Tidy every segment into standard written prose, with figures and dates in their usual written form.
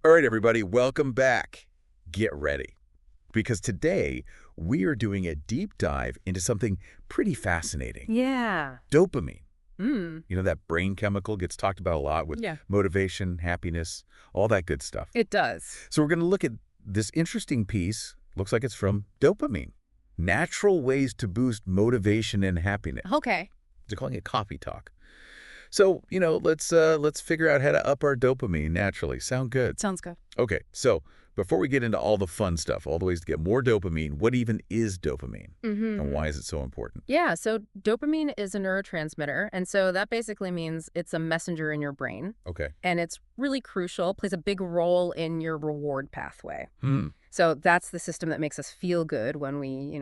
All right, everybody, welcome back. Get ready, because today we are doing a deep dive into something pretty fascinating. Yeah. Dopamine. Mm. You know, that brain chemical gets talked about a lot with Yeah. motivation, happiness, all that good stuff. It does. So we're going to look at this interesting piece. Looks like it's from dopamine. Natural ways to boost motivation and happiness. Okay. They're calling it coffee talk. So, let's figure out how to up our dopamine naturally. Sound good? Sounds good. Okay, so before we get into all the fun stuff, all the ways to get more dopamine, what even is dopamine? And why is it so important? Yeah, so dopamine is a neurotransmitter, and so that basically means it's a messenger in your brain, Okay. and it's really crucial, plays a big role in your reward pathway. Hmm. So that's the system that makes us feel good when we,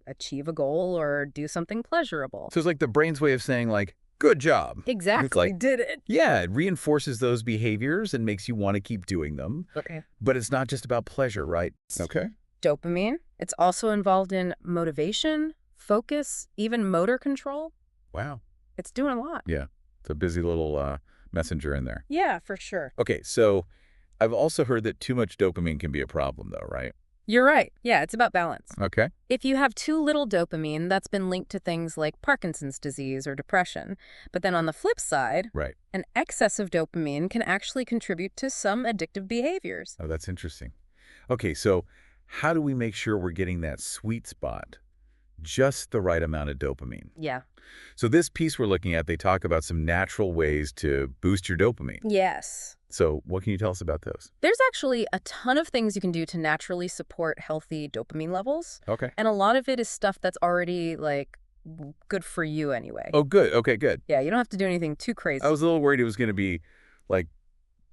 achieve a goal or do something pleasurable. So it's like the brain's way of saying, like, good job. Exactly. It's like, Did it. yeah, it reinforces those behaviors and makes you want to keep doing them. Okay. But it's not just about pleasure, right? Okay. Dopamine. It's also involved in motivation, focus, even motor control. Wow. It's doing a lot. Yeah, it's a busy little messenger in there. Yeah, for sure. Okay, so I've also heard that too much dopamine can be a problem, though, right? You're right. Yeah, it's about balance. Okay. If you have too little dopamine, that's been linked to things like Parkinson's disease or depression. But then on the flip side, Right. an excess of dopamine can actually contribute to some addictive behaviors. Oh, that's interesting. Okay, so how do we make sure we're getting that sweet spot, just the right amount of dopamine? Yeah. So this piece we're looking at, they talk about some natural ways to boost your dopamine. Yes. So what can you tell us about those? There's actually a ton of things you can do to naturally support healthy dopamine levels. Okay. And a lot of it is stuff that's already, good for you anyway. Oh, good. Okay, good. Yeah, you don't have to do anything too crazy. I was a little worried it was going to be like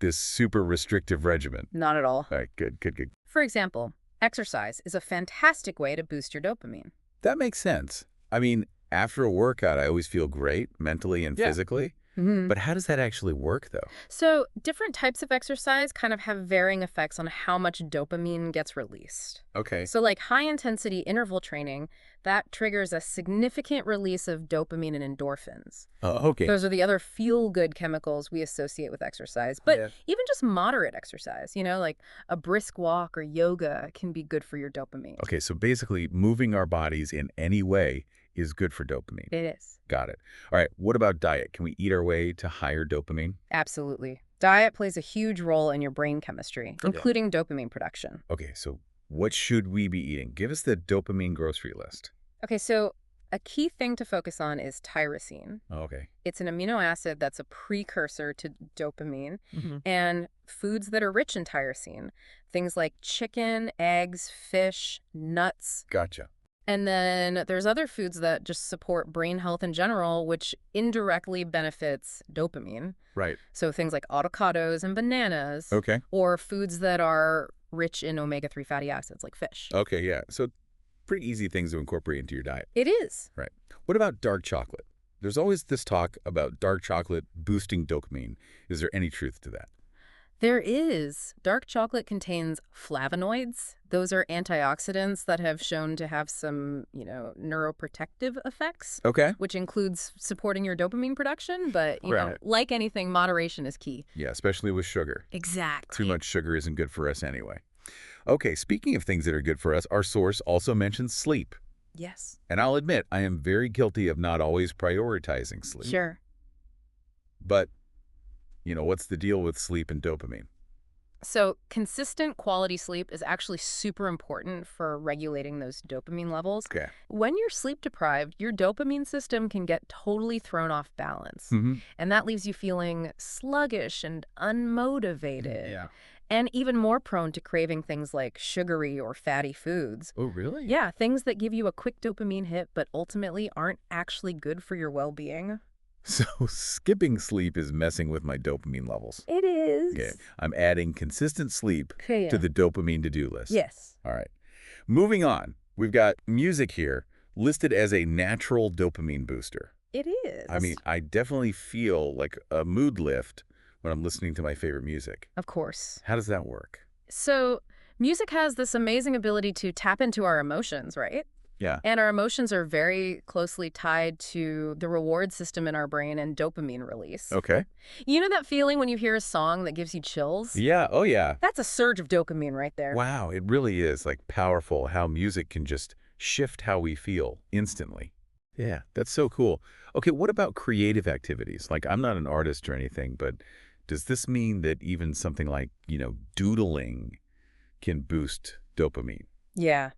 this super restrictive regimen. Not at all. All right, good, good, good. For example, exercise is a fantastic way to boost your dopamine. That makes sense. I mean, after a workout, I always feel great mentally and Yeah. physically. Mm-hmm. But how does that actually work, though? So different types of exercise kind of have varying effects on how much dopamine gets released. Okay. So like high-intensity interval training, that triggers a significant release of dopamine and endorphins. Okay. Those are the other feel-good chemicals we associate with exercise. But Yeah. even just moderate exercise, like a brisk walk or yoga can be good for your dopamine. Okay, so basically moving our bodies in any way is good for dopamine. It is. Got it. All right, what about diet? Can we eat our way to higher dopamine? Absolutely. Diet plays a huge role in your brain chemistry, including dopamine production. Okay, so what should we be eating? Give us the dopamine grocery list. Okay, so a key thing to focus on is tyrosine. Okay. It's an amino acid that's a precursor to dopamine, Mm-hmm. and foods that are rich in tyrosine, things like chicken, eggs, fish, nuts. Gotcha. And then there's other foods that just support brain health in general, which indirectly benefits dopamine. Right. So things like avocados and bananas, Okay. or foods that are rich in omega-3 fatty acids like fish. Okay, yeah. So pretty easy things to incorporate into your diet. It is. Right. What about dark chocolate? There's always this talk about dark chocolate boosting dopamine. Is there any truth to that? There is. Dark chocolate contains flavonoids. Those are antioxidants that have shown to have some, neuroprotective effects, Okay. which includes supporting your dopamine production. But, Right. like anything, moderation is key. Yeah, especially with sugar. Exactly. Too much sugar isn't good for us anyway. Okay, speaking of things that are good for us, our source also mentions sleep. Yes. And I'll admit, I am very guilty of not always prioritizing sleep. Sure. But, what's the deal with sleep and dopamine? So consistent quality sleep is actually super important for regulating those dopamine levels. Okay. When you're sleep deprived, your dopamine system can get totally thrown off balance. Mm-hmm. And that leaves you feeling sluggish and unmotivated. Yeah. And even more prone to craving things like sugary or fatty foods. Oh, really? Yeah, things that give you a quick dopamine hit but ultimately aren't actually good for your well-being. So skipping sleep is messing with my dopamine levels. It is. Okay. I'm adding consistent sleep Okay, to the dopamine to-do list. Yes. All right. Moving on. We've got music here listed as a natural dopamine booster. It is. I mean, I definitely feel like a mood lift when I'm listening to my favorite music. Of course. How does that work? So music has this amazing ability to tap into our emotions, right? Yeah. And our emotions are very closely tied to the reward system in our brain and dopamine release. Okay. You know that feeling when you hear a song that gives you chills? Yeah. Oh, yeah. That's a surge of dopamine right there. Wow. It really is like powerful how music can just shift how we feel instantly. Yeah, that's so cool. Okay, what about creative activities? Like, I'm not an artist or anything, but does this mean that even something like, doodling can boost dopamine? Yeah.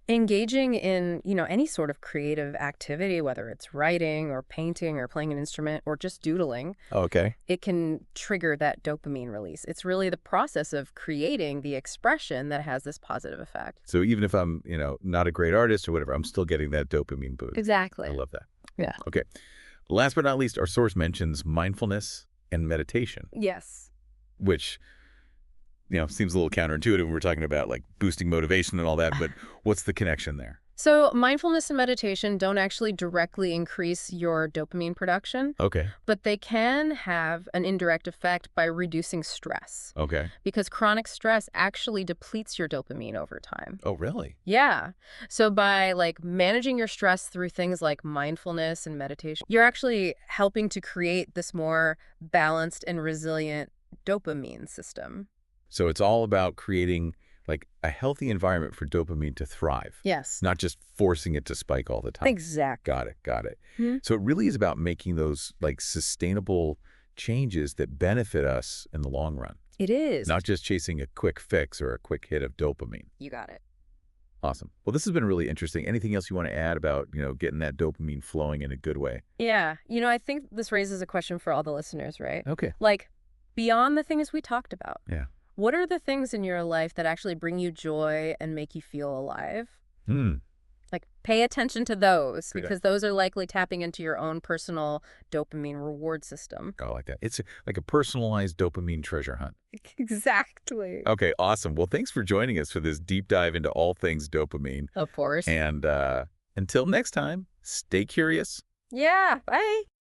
Engaging in, any sort of creative activity, whether it's writing or painting or playing an instrument or just doodling, Okay. it can trigger that dopamine release. It's really the process of creating the expression that has this positive effect. So even if I'm, not a great artist or whatever, I'm still getting that dopamine boost. I Exactly. love that. Yeah. Okay. Last but not least, our source mentions mindfulness and meditation, Yes. which, seems a little counterintuitive when we're talking about like boosting motivation and all that, but what's the connection there? So mindfulness and meditation don't actually directly increase your dopamine production, Okay. but they can have an indirect effect by reducing stress, Okay. because chronic stress actually depletes your dopamine over time. Oh, really? Yeah. So by managing your stress through things like mindfulness and meditation, you're actually helping to create this more balanced and resilient dopamine system. So it's all about creating like a healthy environment for dopamine to thrive, Yes. not just forcing it to spike all the time. Exactly. Got it. Got it. Hmm. So it really is about making those like sustainable changes that benefit us in the long run, It is. not just chasing a quick fix or a quick hit of dopamine. You got it. Awesome. Well, this has been really interesting. Anything else you want to add about, getting that dopamine flowing in a good way? Yeah. I think this raises a question for all the listeners, right? Okay. Beyond the things we talked about, Yeah. what are the things in your life that actually bring you joy and make you feel alive? Hmm. Pay attention to those, Good because those are likely tapping into your own personal dopamine reward system. I like that. It's like a personalized dopamine treasure hunt. Exactly. Okay, awesome. Well, thanks for joining us for this deep dive into all things dopamine. Of course. And until next time, stay curious. Yeah. Bye.